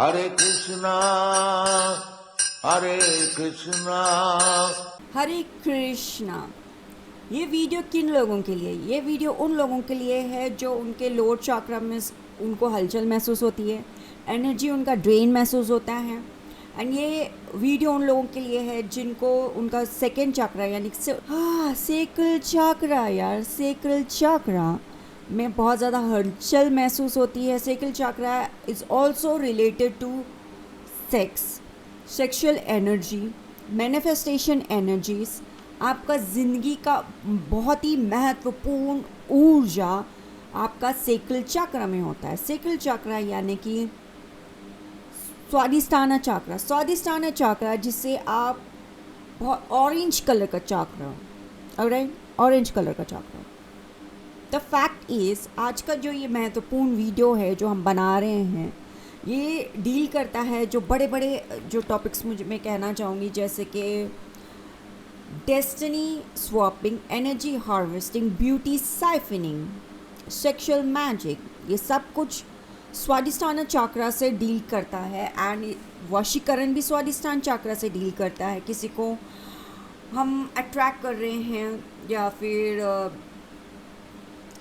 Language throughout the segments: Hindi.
हरे कृष्णा हरे कृष्णा। हरे कृष्णा। ये वीडियो किन लोगों के लिए? ये वीडियो उन लोगों के लिए है जो उनके लोअर चक्रा में उनको हलचल महसूस होती है, एनर्जी उनका ड्रेन महसूस होता है। एंड ये वीडियो उन लोगों के लिए है जिनको उनका सेकंड चक्रा यानी सेक्रल चक्रा, यार सेक्रल चक्रा में बहुत ज़्यादा हलचल महसूस होती है। Sacral chakra is also related to sex, sexual energy, manifestation energies. आपका ज़िंदगी का बहुत ही महत्वपूर्ण ऊर्जा आपका सेक्रल चक्र में होता है। सेक्रल चक्र यानी कि स्वादिष्ठाना चक्र, स्वादिष्ठाना चक्र जिससे आप बहुत ऑरेंज कलर का चक्र, ऑलराइट, ऑरेंज कलर का चक्र। द फैक्ट इज़ आज का जो ये महत्वपूर्ण वीडियो है जो हम बना रहे हैं, ये डील करता है जो बड़े बड़े जो टॉपिक्स मैं कहना चाहूँगी, जैसे कि destiny swapping, energy harvesting, beauty siphoning, sexual magic. ये सब कुछ स्वादिष्ठान चक्र से डील करता है। एंड वशीकरण भी स्वादिष्ठान चक्र से डील करता है। किसी को हम अट्रैक्ट कर रहे हैं या फिर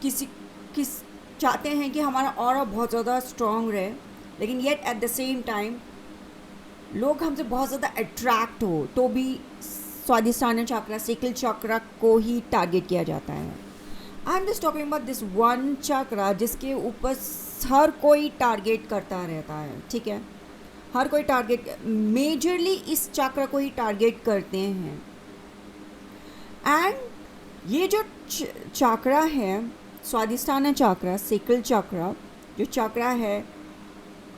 किस चाहते हैं कि हमारा ऑरा बहुत ज़्यादा स्ट्रॉन्ग रहे, लेकिन yet at the same time लोग हमसे बहुत ज़्यादा अट्रैक्ट हो, तो भी स्वादिष्ठान चक्र, सेक्रल चक्र को ही टारगेट किया जाता है। I am just talking about this one चक्र जिसके ऊपर हर कोई टारगेट करता रहता है, ठीक है। हर कोई टारगेट मेजरली इस चक्र को ही टारगेट करते हैं। एंड ये जो चक्र है, स्वादिष्ठान चक्र, सेक्रल चक्र, जो चक्र है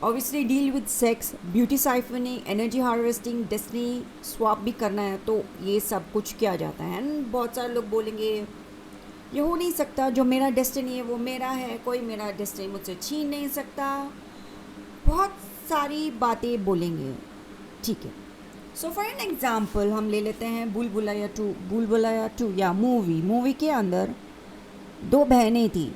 obviously deal with sex, beauty siphoning, energy harvesting, destiny swap भी करना है, तो ये सब कुछ किया जाता है। एंड बहुत सारे लोग बोलेंगे ये हो नहीं सकता, जो मेरा डेस्टिनी है वो मेरा है, कोई मेरा डेस्टिनी मुझसे छीन नहीं सकता, बहुत सारी बातें बोलेंगे, ठीक है। सो फॉर एन एग्जाम्पल हम ले लेते हैं बुलबुलैया 2। बुलबुलैया 2 या मूवी के अंदर दो बहनें थी,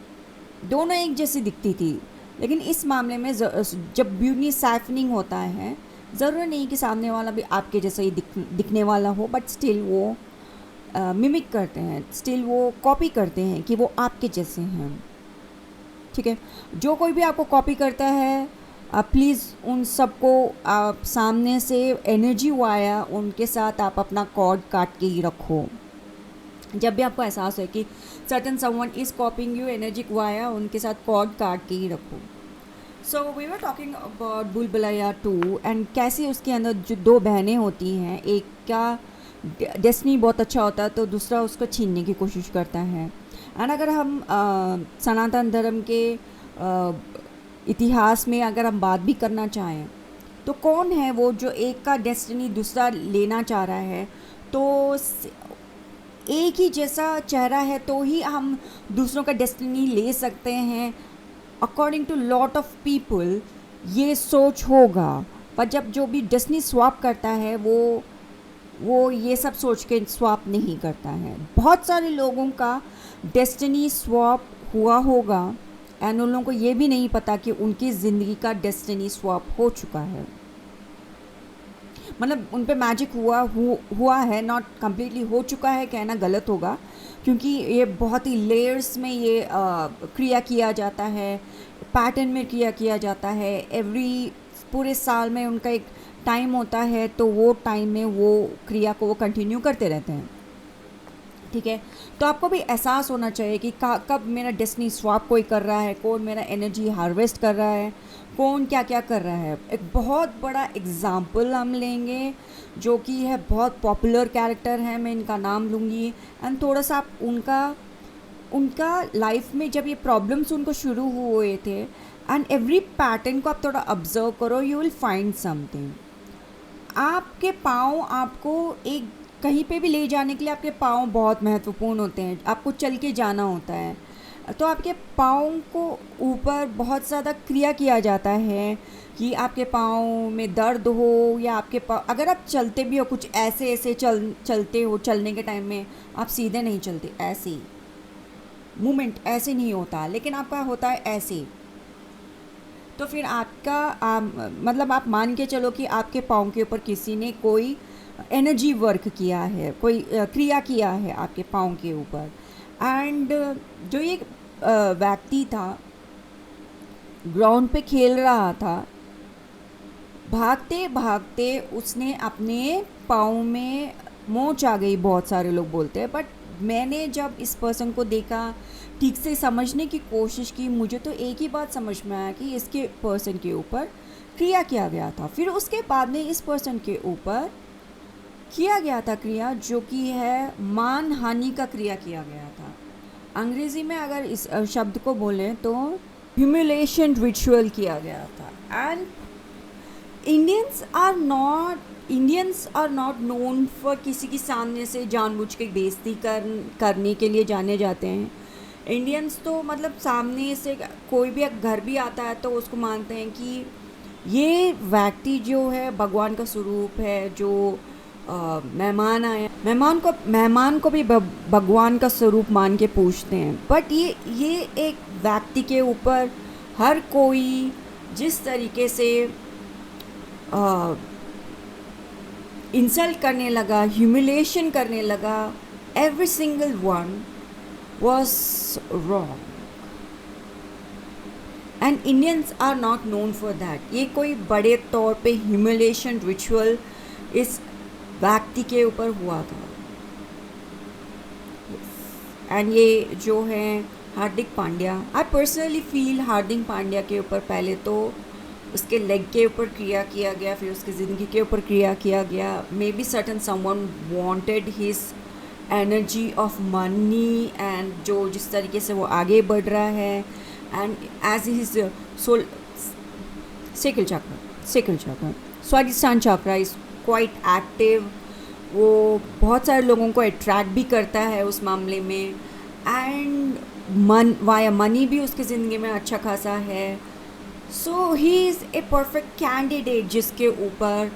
दोनों एक जैसी दिखती थी, लेकिन इस मामले में जब ब्यूटी साइफनिंग होता है, ज़रूर नहीं कि सामने वाला भी आपके जैसा ही दिखने वाला हो, बट स्टिल वो मिमिक करते हैं, स्टिल वो कॉपी करते हैं कि वो आपके जैसे हैं, ठीक है। जो कोई भी आपको कॉपी करता है, प्लीज़ उन सबको आप सामने से एनर्जी वाया उनके साथ आप अपना कॉर्ड काट के ही रखो। जब भी आपको एहसास हो कि certain someone is coping you, energy via उनके साथ कॉर्ड काट के ही रखो। So we were talking about बुलबुलैया 2 एंड कैसे उसके अंदर जो दो बहनें होती हैं, एक का डेस्टिनी बहुत अच्छा होता है तो दूसरा उसको छीनने की कोशिश करता है। एंड अगर हम सनातन धर्म के इतिहास में अगर हम बात भी करना चाहें, तो कौन है वो जो एक का डेस्टिनी दूसरा लेना चाह रहा है, तो एक ही जैसा चेहरा है तो ही हम दूसरों का डेस्टिनी ले सकते हैं। According to lot of people ये सोच होगा, पर जब जो भी डेस्टिनी स्वैप करता है वो ये सब सोच के स्वैप नहीं करता है। बहुत सारे लोगों का डेस्टिनी स्वैप हुआ होगा एंड उन लोगों को ये भी नहीं पता कि उनकी ज़िंदगी का डेस्टिनी स्वैप हो चुका है, मतलब उन पे मैजिक हुआ है, नॉट कम्प्लीटली हो चुका है कहना गलत होगा, क्योंकि ये बहुत ही लेयर्स में ये क्रिया किया जाता है, पैटर्न में क्रिया किया जाता है। एवरी पूरे साल में उनका एक टाइम होता है, तो वो टाइम में वो क्रिया को वो कंटिन्यू करते रहते हैं, ठीक है। तो आपको भी एहसास होना चाहिए कि कब मेरा डेस्टिनी स्वैप कोई कर रहा है, कौन मेरा एनर्जी हार्वेस्ट कर रहा है, कौन क्या क्या कर रहा है। एक बहुत बड़ा एग्ज़ाम्पल हम लेंगे जो कि है बहुत पॉपुलर कैरेक्टर है, मैं इनका नाम लूँगी। एंड थोड़ा सा आप उनका लाइफ में जब ये प्रॉब्लम्स उनको शुरू हुए थे, एंड एवरी पैटर्न को आप थोड़ा ऑब्जर्व करो, यू विल फाइंड समथिंग। आपके पाँव आपको एक कहीं पे भी ले जाने के लिए आपके पाँव बहुत महत्वपूर्ण होते हैं। आपको चल के जाना होता है, तो आपके पाँव को ऊपर बहुत ज़्यादा क्रिया किया जाता है कि आपके पाँव में दर्द हो, या आपके पाँव अगर आप चलते भी हो कुछ ऐसे चलते हो, चलने के टाइम में आप सीधे नहीं चलते, ऐसे मूवमेंट ऐसे नहीं होता, लेकिन आपका होता है ऐसे। तो फिर आपका मतलब आप मान के चलो कि आपके पाँव के ऊपर किसी ने कोई एनर्जी वर्क किया है, कोई क्रिया किया है आपके पाँव के ऊपर। एंड जो ये व्यक्ति था, ग्राउंड पे खेल रहा था, भागते भागते उसने अपने पाँव में मोच आ गई, बहुत सारे लोग बोलते हैं। बट मैंने जब इस पर्सन को देखा, ठीक से समझने की कोशिश की, मुझे तो एक ही बात समझ में आया कि इसके पर्सन के ऊपर क्रिया किया गया था। फिर उसके बाद में इस पर्सन के ऊपर किया गया था क्रिया, जो कि है मान हानि का क्रिया किया गया था। अंग्रेज़ी में अगर इस शब्द को बोलें तो ह्यूमिलेशन रिचुअल किया गया था। And Indians are not known for किसी के सामने से जानबूझ के बेइज्जती करने के लिए जाने जाते हैं। इंडियंस तो मतलब सामने से कोई भी घर भी आता है तो उसको मानते हैं कि ये व्यक्ति जो है भगवान का स्वरूप है, जो मेहमान आए, मेहमान को भी भगवान का स्वरूप मान के पूछते हैं। बट ये एक व्यक्ति के ऊपर हर कोई जिस तरीके से इंसल्ट करने लगा, ह्यूमिलेशन करने लगा, every single one was wrong and Indians are not known for that। ये कोई बड़े तौर पे ह्यूमिलेशन रिचुअल इस व्यक्ति के ऊपर हुआ था। एंड ये जो है Hardik Pandya, I personally feel Hardik Pandya के ऊपर पहले तो उसके लेग के ऊपर क्रिया किया गया, फिर उसकी ज़िंदगी के ऊपर क्रिया किया गया। May be certain someone wanted his energy of money, and जो जिस तरीके से वो आगे बढ़ रहा है, and as his soul sacral chakra Swadhisthana चक्र इज़ क्वाइट एक्टिव। वो बहुत सारे लोगों को अट्रैक्ट भी करता है उस मामले में, एंड वाया मनी भी उसकी ज़िंदगी में अच्छा खासा है। So he is a perfect candidate जिसके ऊपर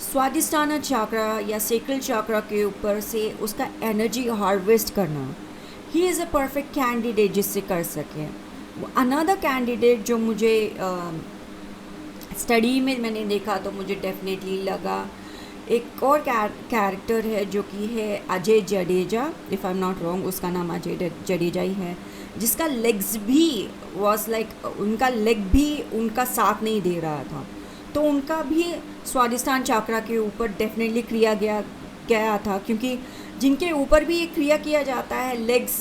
स्वादिष्टाना चक्र या सेक्रल चक्र के ऊपर से उसका एनर्जी हार्वेस्ट करना, ही इज़ अ परफेक्ट कैंडिडेट जिससे कर सके। अनदर कैंडिडेट जो मुझे स्टडी में मैंने देखा तो मुझे डेफिनेटली लगा, एक और कैरेक्टर है जो कि है Ajay Jadeja, if I am not wrong, उसका नाम अजय जडेजा ही है, जिसका लेग्स भी वॉज लाइक उनका लेग भी उनका साथ नहीं दे रहा था। तो उनका भी स्वादिष्टान चक्र के ऊपर डेफिनेटली क्रिया गया था, क्योंकि जिनके ऊपर भी ये क्रिया किया जाता है लेग्स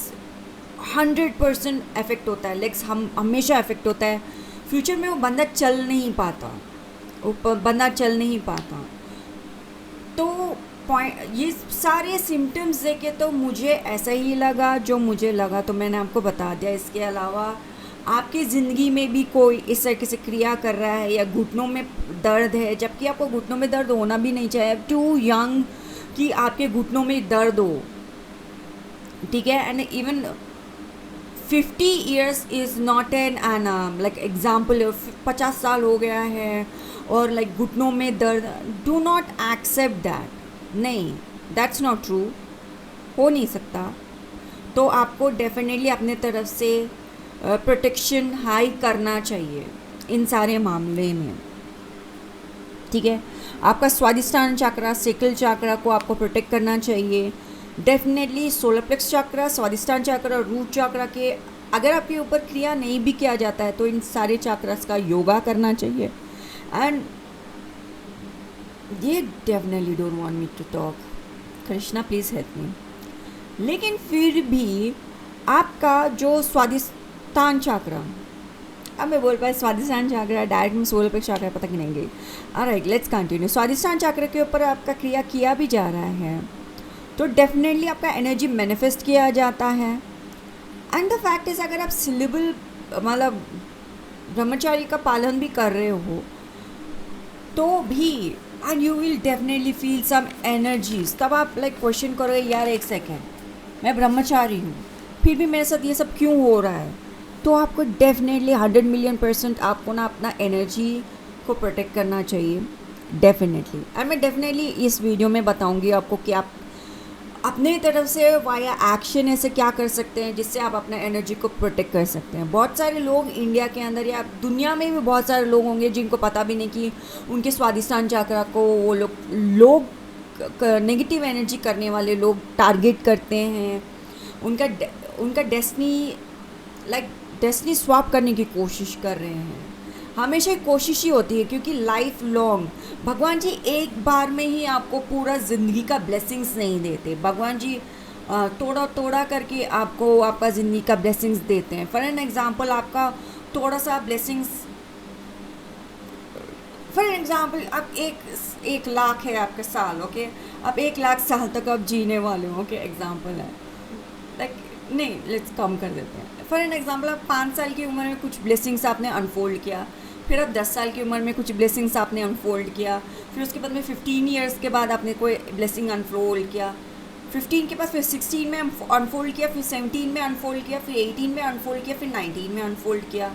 100% इफेक्ट होता है, लेग्स हम हमेशा इफेक्ट होता है। फ्यूचर में वो बंदा चल नहीं पाता। तो ये सारे सिम्टम्स देखे तो मुझे ऐसा ही लगा, जो मुझे लगा तो मैंने आपको बता दिया। इसके अलावा आपकी ज़िंदगी में भी कोई इस तरीके से क्रिया कर रहा है, या घुटनों में दर्द है, जबकि आपको घुटनों में दर्द होना भी नहीं चाहिए, टू यंग कि आपके घुटनों में दर्द हो, ठीक है। And even 50 years is not an like example, 50 साल हो गया है और लाइक घुटनों में दर्द, डू नॉट एक्सेप्ट दैट। नहीं, दैट्स नॉट ट्रू, हो नहीं सकता। तो आपको डेफिनेटली अपने तरफ से प्रोटेक्शन हाई करना चाहिए इन सारे मामले में, ठीक है। आपका स्वादिष्टान चक्र, सेक्रल चक्र को आपको प्रोटेक्ट करना चाहिए डेफिनेटली। सोलर प्लेक्स चक्र, स्वादिष्टान चक्र, रूट चक्र के अगर आपके ऊपर क्रिया नहीं भी किया जाता है तो इन सारे चक्रस का योगा करना चाहिए। एंड ये definitely don't want me to talk, Krishna please help me. लेकिन फिर भी आपका जो स्वादिष्टान चक्र, अब मैं बोल पाए स्वादिष्टान चक्र डायरेक्ट में सोलर प्लेक्स चक्र पता कि नहीं गई। Alright, let's continue. स्वादिष्टान चक्र के ऊपर आपका क्रिया किया भी जा रहा है तो डेफिनेटली आपका एनर्जी मैनिफेस्ट किया जाता है। एंड द फैक्ट इज़, अगर आप सिलेबल मतलब ब्रह्मचारी का पालन भी कर रहे हो तो भी, and you will definitely feel some energies, तब आप लाइक क्वेश्चन करोगे यार एक सेकेंड, मैं ब्रह्मचारी हूँ फिर भी मेरे साथ ये सब क्यों हो रहा है। तो आपको डेफिनेटली 100 million% आपको ना अपना एनर्जी को प्रोटेक्ट करना चाहिए डेफिनेटली। और मैं डेफिनेटली इस वीडियो में बताऊँगी आपको कि आप अपने तरफ से वाया एक्शन ऐसे क्या कर सकते हैं जिससे आप अपना एनर्जी को प्रोटेक्ट कर सकते हैं। बहुत सारे लोग इंडिया के अंदर या दुनिया में भी बहुत सारे लोग होंगे जिनको पता भी नहीं कि उनके स्वादिष्टान चक्र को वो लोग नेगेटिव एनर्जी करने वाले लोग टारगेट करते हैं। उनका डेस्टिनी स्वैप करने की कोशिश कर रहे हैं। हमेशा कोशिश ही होती है, क्योंकि लाइफ लॉन्ग भगवान जी एक बार में ही आपको पूरा ज़िंदगी का ब्लेसिंग्स नहीं देते। भगवान जी थोड़ा थोड़ा करके आपको आपका ज़िंदगी का ब्लेसिंग्स देते हैं। फॉर एन एग्ज़ाम्पल, आपका थोड़ा सा ब्लेसिंग्स, फॉर एग्ज़ाम्पल आप एक लाख है आपका साल, ओके, आप 1 लाख साल तक आप जीने वाले हो, ओके, एग्ज़ाम्पल है, लाइक नहीं, लेट्स कम कर देते हैं। फॉर एन एग्ज़ाम्पल, आप 5 साल की उम्र में कुछ ब्लेसिंग्स आपने अनफोल्ड किया, फिर आप 10 साल की उम्र में कुछ ब्लेसिंग्स आपने अनफोल्ड किया, फिर उसके बाद में 15 ईयर्स के बाद आपने कोई ब्लेसिंग अनफोल्ड किया, 15 के बाद फिर 16 में अनफोल्ड किया, फिर 17 में अनफोल्ड किया, फिर 18 में अनफोल्ड किया, फिर 19 में अनफोल्ड किया।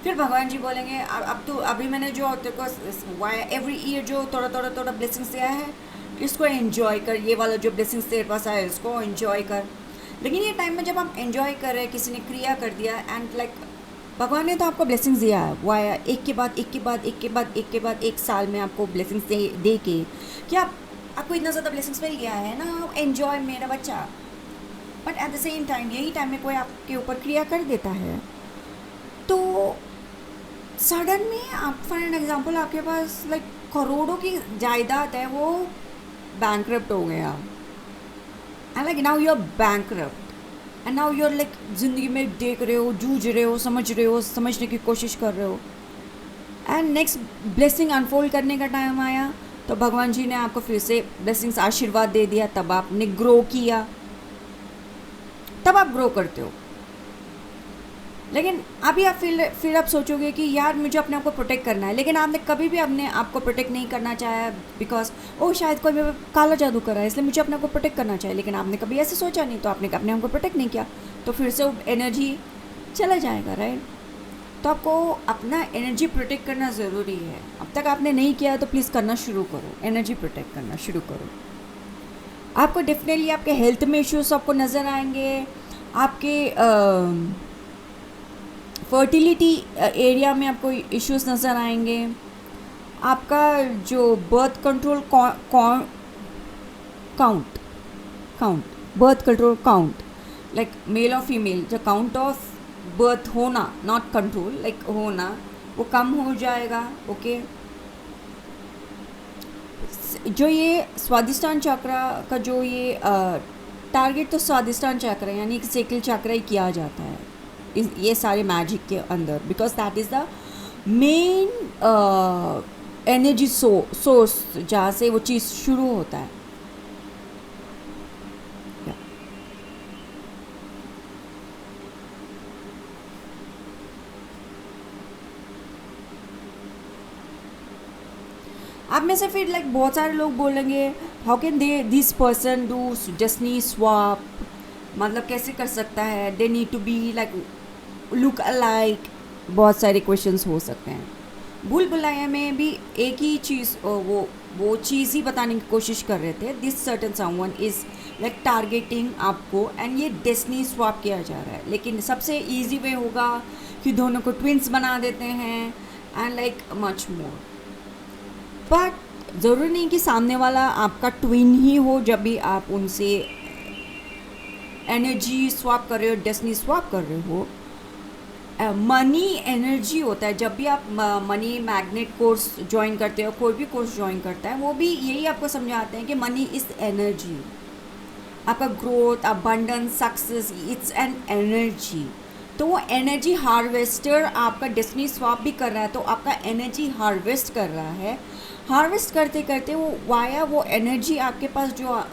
फिर भगवान जी बोलेंगे अब तो अभी मैंने जो तेरे को एवरी ईयर जो थोड़ा ब्लेसिंग्स दिया है, इसको एंजॉय कर, ये वाला जो ब्लेसिंग्स तेरे पास आया इसको एंजॉय कर। लेकिन ये टाइम में जब आप एंजॉय कर रहे हैं, किसी ने क्रिया कर दिया एंड लाइक भगवान ने तो आपको ब्लेसिंग्स दिया है, वो आया एक के बाद एक के बाद एक के बाद एक के बाद एक साल में आपको ब्लेसिंग्स दे के क्या आपको इतना ज़्यादा ब्लेसिंग्स मिल गया है ना, एंजॉय मेरा बच्चा। But at the same time यही टाइम में कोई आपके ऊपर क्रिया कर देता है तो सडन में आप, फॉर एन एग्जांपल, आपके पास लाइक करोड़ों की जायदाद है, वो बैंकरप्ट हो गया and like now you are bankrupt and now you are like ज़िंदगी में देख रहे हो, जूझ रहे हो, समझने की कोशिश कर रहे हो एंड नेक्स्ट ब्लेसिंग अनफोल्ड करने का टाइम आया तो भगवान जी ने आपको फिर से ब्लेसिंग्स आशीर्वाद दे दिया, तब आपने ग्रो किया, तब आप ग्रो करते हो। लेकिन अभी आप फिर आप सोचोगे कि यार मुझे अपने आप को प्रोटेक्ट करना है, लेकिन आपने कभी भी अपने आप को प्रोटेक्ट नहीं करना चाहा बिकॉज शायद कोई मेरे काला जादू कर रहा है इसलिए मुझे अपने आप को प्रोटेक्ट करना चाहिए, लेकिन आपने कभी ऐसे सोचा नहीं तो आपने अपने आप को प्रोटेक्ट नहीं किया तो फिर से वो एनर्जी चला जाएगा, राइट। तो आपको अपना एनर्जी प्रोटेक्ट करना ज़रूरी है। अब तक आपने नहीं किया तो प्लीज़ करना शुरू करो, एनर्जी प्रोटेक्ट करना शुरू करो। आपको डेफिनेटली आपके हेल्थ में इश्यूज आपको नज़र आएंगे, आपके फर्टिलिटी एरिया में आपको इश्यूज नज़र आएंगे, आपका जो birth control birth control count like male और फीमेल, जो काउंट ऑफ बर्थ होना, नॉट कंट्रोल, लाइक होना, वो कम हो जाएगा, ओके। जो ये स्वादिष्टान चक्र का जो ये टारगेट तो स्वादिष्टान चक्र यानी कि सेकल चक्र ही किया जाता है ये सारे मैजिक के अंदर, because that is the main energy source जहाँ से वो चीज़ शुरू होता है। आप में से फिर लाइक बहुत सारे लोग बोलेंगे how can they this person do destiny swap, मतलब कैसे कर सकता है, they need to be like look alike, बहुत सारे क्वेश्चंस हो सकते हैं। भूल भुलैया में भी एक ही चीज़ वो चीज़ ही बताने की कोशिश कर रहे थे, this certain someone is like targeting आपको एंड ये डेस्टिनी स्वैप किया जा रहा है। लेकिन सबसे ईजी वे होगा कि दोनों को ट्विंस बना देते हैं and like much more, but ज़रूरी नहीं कि सामने वाला आपका ट्विन ही हो जब भी आप उनसे एनर्जी स्वैप कर रहे हो, डेस्टिनी स्वैप कर रहे हो। मनी एनर्जी होता है, जब भी आप मनी मैग्नेट कोर्स ज्वाइन करते हो, कोई भी कोर्स ज्वाइन करता है वो भी यही आपको समझाते हैं कि मनी इज़ एनर्जी, आपका growth, abundance, success, it's an energy. तो वो एनर्जी हार्वेस्टर आपका डेस्टिनी स्वैप भी कर रहा है, तो आपका एनर्जी हार्वेस्ट कर रहा है। हार्वेस्ट करते करते वो वाया वो एनर्जी आपके पास जो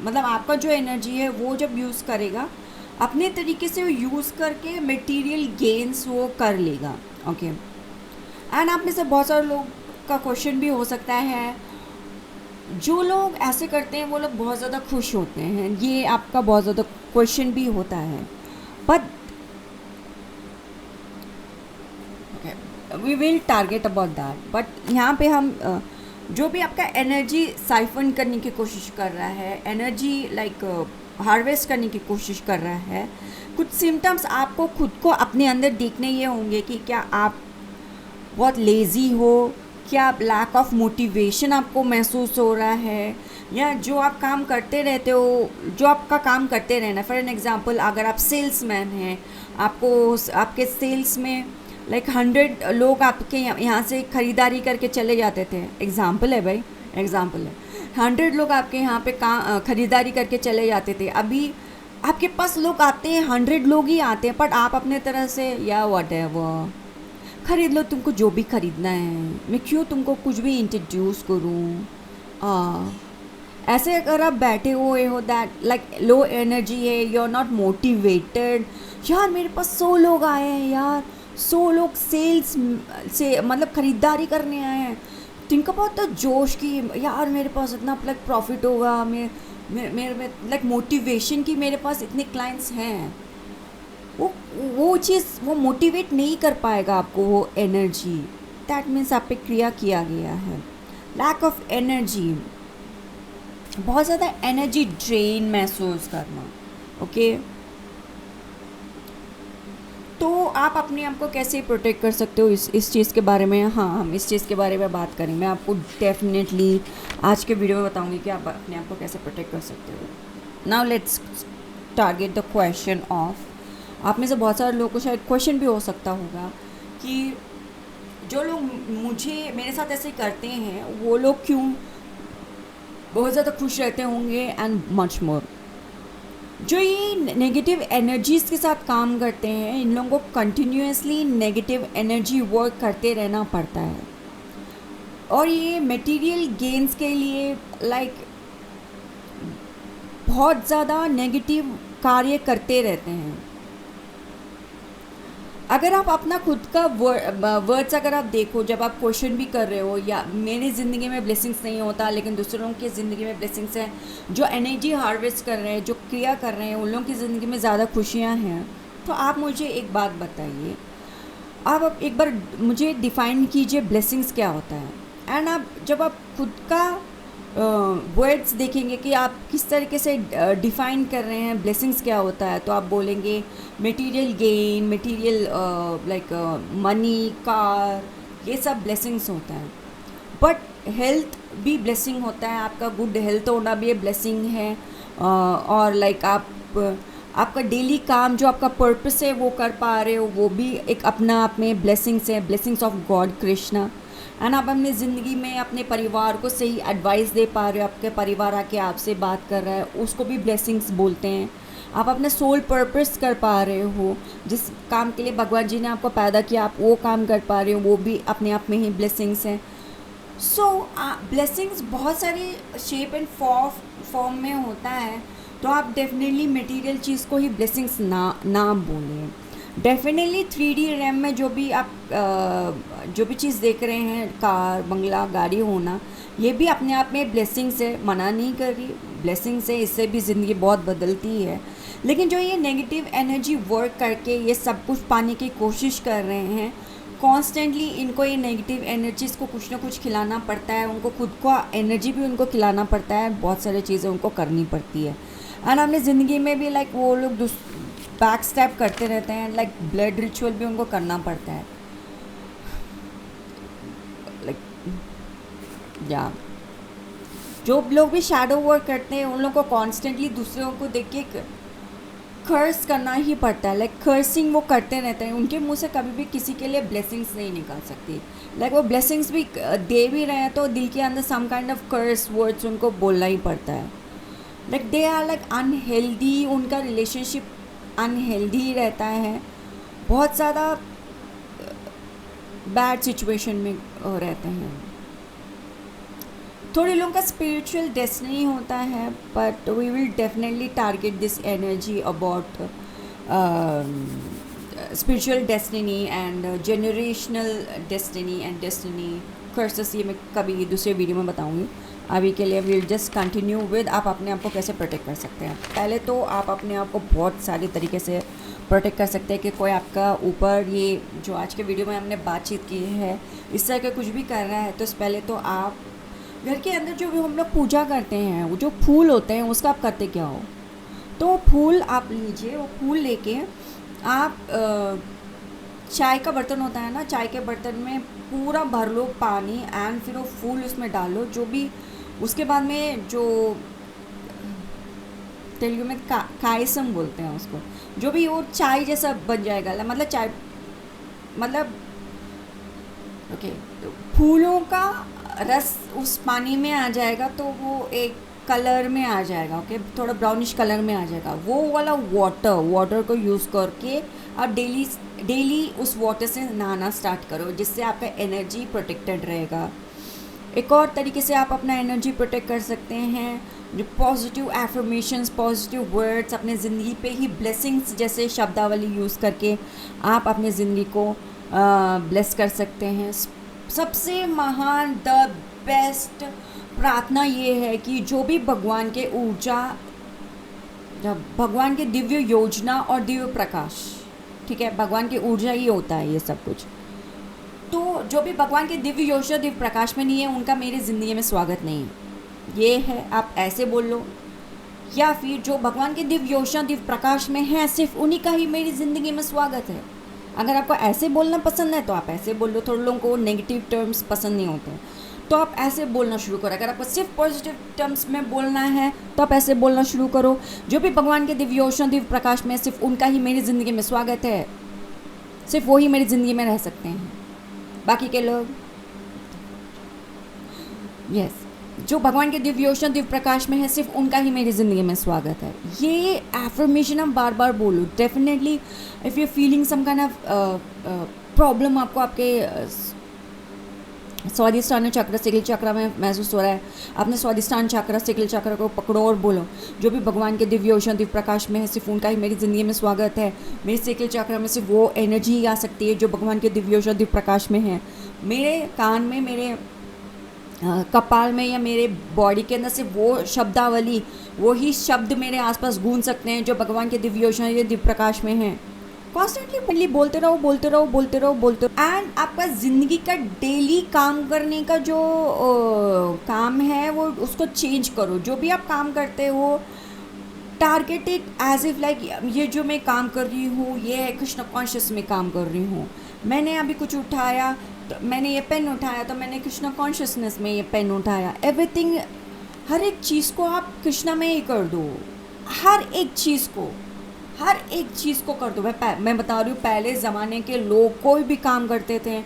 मतलब आपका जो एनर्जी है वो जब यूज़ करेगा अपने तरीके से वो यूज़ करके मटेरियल गेन्स वो कर लेगा, ओके। एंड आप में से बहुत सारे लोग का क्वेश्चन भी हो सकता है, जो लोग ऐसे करते हैं वो लोग बहुत ज़्यादा खुश होते हैं, ये आपका बहुत ज़्यादा क्वेश्चन भी होता है, but we will target about that. But यहाँ पे हम जो भी आपका एनर्जी साइफन करने की कोशिश कर रहा है, एनर्जी लाइक हार्वेस्ट करने की कोशिश कर रहा है, कुछ सिम्टम्स आपको खुद को अपने अंदर देखने ये होंगे कि क्या आप बहुत लेज़ी हो, क्या लैक ऑफ मोटिवेशन आपको महसूस हो रहा है, या जो आप काम करते रहते हो, जो आपका काम करते रहना। फॉर एन एग्ज़ाम्पल, अगर आप सेल्समैन हैं, आपको आपके सेल्स में लाइक 100 लोग आपके यहाँ से ख़रीदारी करके चले जाते थे, एग्ज़ाम्पल है भाई, एग्ज़ाम्पल है, 100 लोग आपके यहाँ पे ख़रीदारी करके चले जाते थे। अभी आपके पास लोग आते हैं, 100 लोग ही आते हैं, बट आप अपने तरह से या वट है वो खरीद लो, तुमको जो भी खरीदना है, मैं क्यों तुमको कुछ भी इंट्रोड्यूस करूँ। ऐसे अगर आप बैठे हुए हो दैट लाइक लो एनर्जी है, यू आर नॉट मोटिवेटेड, यार मेरे पास 100 लोग आए हैं, यार 100 लोग सेल्स से मतलब ख़रीदारी करने आए हैं, तिनका बहुत तो जोश की यार मेरे पास इतना लाइक प्रॉफिट होगा, मेरे में लाइक मोटिवेशन की मेरे पास इतने क्लाइंट्स हैं, वो चीज़ वो मोटिवेट नहीं कर पाएगा आपको, वो एनर्जी। दैट मीन्स आप पे क्रिया किया गया है। लैक ऑफ एनर्जी, बहुत ज़्यादा एनर्जी ड्रेन महसूस करना, ओके। तो आप अपने आप को कैसे प्रोटेक्ट कर सकते हो इस चीज़ के बारे में, हाँ हम इस चीज़ के बारे में बात करेंगे। मैं आपको डेफिनेटली आज के वीडियो में बताऊंगी कि आप अपने आप को कैसे प्रोटेक्ट कर सकते हो। Now let's target the question of, आप में से बहुत सारे लोगों को शायद क्वेश्चन भी हो सकता होगा कि जो लोग मेरे साथ ऐसे करते हैं वो लोग क्यों बहुत ज़्यादा खुश रहते होंगे एंड मच मोर। जो ये नेगेटिव एनर्जीज़ के साथ काम करते हैं, इन लोगों को कंटिन्यूसली नेगेटिव एनर्जी वर्क करते रहना पड़ता है, और ये मटेरियल गेन्स के लिए लाइक बहुत ज़्यादा नेगेटिव कार्य करते रहते हैं। अगर आप अपना खुद का वर्ड्स अगर आप देखो, जब आप क्वेश्चन भी कर रहे हो या मेरी ज़िंदगी में ब्लेसिंग्स नहीं होता लेकिन दूसरों की ज़िंदगी में ब्लेसिंग्स हैं, जो एनर्जी हार्वेस्ट कर रहे हैं, जो क्रिया कर रहे हैं, उन लोगों की ज़िंदगी में ज़्यादा खुशियाँ हैं, तो आप मुझे एक बात बताइए, आप एक बार मुझे डिफ़ाइन कीजिए ब्लेसिंग्स क्या होता है। एंड आप जब आप खुद का वर्ड्स देखेंगे कि आप किस तरीके से डिफ़ाइन कर रहे हैं ब्लेसिंग्स क्या होता है, तो आप बोलेंगे material gain, material like money, car, ये सब ब्लेसिंग्स होता है। बट हेल्थ भी ब्लेसिंग होता है, आपका गुड हेल्थ होना भी ब्लेसिंग है, और लाइक आपका डेली काम जो आपका पर्पस है वो कर पा रहे हो, वो भी एक अपना आप में ब्लेसिंग्स है, blessings of God Krishna. And आप अपनी ज़िंदगी में अपने परिवार को सही एडवाइस दे पा रहे हो, आपके परिवार आके आपसे बात कर रहा है, उसको भी ब्लेसिंग्स बोलते हैं। आप अपने सोल पर्पस कर पा रहे हो, जिस काम के लिए भगवान जी ने आपको पैदा किया, आप वो काम कर पा रहे हो, वो भी अपने आप में ही ब्लेसिंग्स हैं। सो ब्लेसिंग्स बहुत सारे शेप एंड फॉर्म में होता है, तो आप डेफिनेटली मटेरियल चीज़ को ही ब्लेसिंग्स ना बोलें। डेफिनेटली 3D रैम में जो भी आप जो भी चीज़ देख रहे हैं, कार, बंगला, गाड़ी होना, ये भी अपने आप में ब्लेसिंग्स है, मना नहीं कर रही, ब्लेसिंग्स है, इससे भी ज़िंदगी बहुत बदलती है। लेकिन जो ये नेगेटिव एनर्जी वर्क करके ये सब कुछ पाने की कोशिश कर रहे हैं, कॉन्स्टेंटली इनको ये नेगेटिव एनर्जीज़ को कुछ ना कुछ खिलाना पड़ता है, उनको खुद को एनर्जी भी उनको खिलाना पड़ता है, बहुत सारी चीज़ें उनको करनी पड़ती है। एंड अपनी ज़िंदगी में भी लाइक वो लोग बैक स्टेप करते रहते हैं, लाइक ब्लड रिचुअल भी उनको करना पड़ता है, लाइक या जो लोग भी शैडो वर्क करते हैं उन लोगों को कॉन्स्टेंटली दूसरों को देख के कर्स करना ही पड़ता है, लाइक कर्सिंग वो करते रहते हैं, उनके मुंह से कभी भी किसी के लिए ब्लेसिंग्स नहीं निकल सकती। लाइक वो ब्लेसिंग्स भी दे भी रहे हैं तो दिल के अंदर some kind of curse words उनको बोलना ही पड़ता है। Like they are like unhealthy, उनका रिलेशनशिप अनहेल्दी रहता है, बहुत ज़्यादा बैड सिचुएशन में रहते हैं। थोड़े लोगों का स्पिरिचुअल डेस्टिनी होता है, but we will definitely target this energy about spiritual destiny and generational destiny and destiny curses, ये मैं कभी दूसरे वीडियो में बताऊंगी। अभी के लिए विल जस्ट कंटिन्यू विद आप अपने आप को कैसे प्रोटेक्ट कर सकते हैं। पहले तो आप अपने आप को बहुत सारे तरीके से प्रोटेक्ट कर सकते हैं कि कोई आपका ऊपर, ये जो आज के वीडियो में हमने बातचीत की है, इस तरह का कुछ भी कर रहा है, तो पहले तो आप घर के अंदर जो भी हम लोग पूजा करते हैं, वो जो फूल होते हैं उसका आप करते क्या हो? तो फूल आप लीजिए, वो फूल लेके आप चाय का बर्तन होता है ना, चाय के बर्तन में पूरा भर लो पानी एंड फिर वो फूल उसमें डालो, जो भी उसके बाद में जो तेलुगु में कायसम बोलते हैं उसको, जो भी वो चाय जैसा बन जाएगा, मतलब चाय, मतलब ओके, तो फूलों का रस उस पानी में आ जाएगा तो वो एक कलर में आ जाएगा, ओके, थोड़ा ब्राउनिश कलर में आ जाएगा। वो वाला वाटर को यूज़ करके आप डेली डेली उस वाटर से नहाना स्टार्ट करो, जिससे आपका एनर्जी प्रोटेक्टेड रहेगा। एक और तरीके से आप अपना एनर्जी प्रोटेक्ट कर सकते हैं, जो पॉजिटिव एफर्मेशंस, पॉजिटिव वर्ड्स, अपने ज़िंदगी पे ही ब्लेसिंग्स जैसे शब्दावली यूज़ करके आप अपनी ज़िंदगी को ब्लेस कर सकते हैं। सबसे महान द बेस्ट प्रार्थना ये है कि जो भी भगवान के ऊर्जा, जब भगवान के दिव्य योजना और दिव्य प्रकाश, ठीक है, भगवान की ऊर्जा ही होता है ये सब कुछ, तो जो भी भगवान के दिव्य योजना दिव्य प्रकाश में नहीं है उनका मेरी ज़िंदगी में स्वागत नहीं है, ये है, आप ऐसे बोल लो। या फिर जो भगवान के दिव्य योजना दिव्य प्रकाश में है सिर्फ उन्हीं का ही मेरी ज़िंदगी में स्वागत है। अगर आपको ऐसे बोलना पसंद है तो आप ऐसे बोल लो, थोड़े लोगों को नेगेटिव टर्म्स पसंद नहीं होते हैं तो आप ऐसे बोलना शुरू करो। अगर आपको सिर्फ पॉजिटिव टर्म्स में बोलना है तो आप ऐसे बोलना शुरू करो, जो भी भगवान के दिव्य योजना दिव्य प्रकाश में सिर्फ उनका ही मेरी ज़िंदगी में स्वागत है, सिर्फ वही मेरी ज़िंदगी में रह सकते हैं, बाकी के लोग यस जो भगवान के दिव्य योजना दिव्य प्रकाश में है सिर्फ उनका ही मेरी ज़िंदगी में स्वागत है। ये एफर्मेशन आप बार बार बोलो। Definitely if you feeling some kind of problem, आपको आपके स्वादिष्टान चक्र सिकल चक्र में महसूस हो रहा है, अपने स्वादिष्टान चक्र सिकल चक्र को पकड़ो और बोलो, जो भी भगवान के दिव्य योजना दिव्य प्रकाश में है सिर्फ उनका ही मेरी ज़िंदगी में स्वागत है। मेरे सिकल चक्र में सिर्फ वो एनर्जी ही आ सकती है जो भगवान के दिव्य योजना दिव्य प्रकाश में है। मेरे कान में, मेरे कपाल में या मेरे बॉडी के अंदर सिर्फ वो शब्दावली, वो ही शब्द मेरे आसपास गूंज सकते हैं जो भगवान के दिव्य योजना या दिव्य प्रकाश में हैं। कॉन्स्टेंटली बोलते रहो बोलते रहो बोलते रहो बोलते रहो एंड आपका ज़िंदगी का डेली काम करने का जो काम है वो उसको चेंज करो। जो भी आप काम करते हो target it as if like ये जो मैं काम कर रही हूँ ये है कृष्ण कॉन्शियस में काम कर रही हूँ। मैंने अभी कुछ उठाया तो मैंने ये पेन उठाया तो मैंने कृष्णा कॉन्शियसनेस में ये पेन उठाया। एवरीथिंग, हर एक चीज़ को आप कृष्णा में ही कर दो, हर एक चीज़ को कर दो। मैं बता रही हूँ, पहले ज़माने के लोग कोई भी काम करते थे,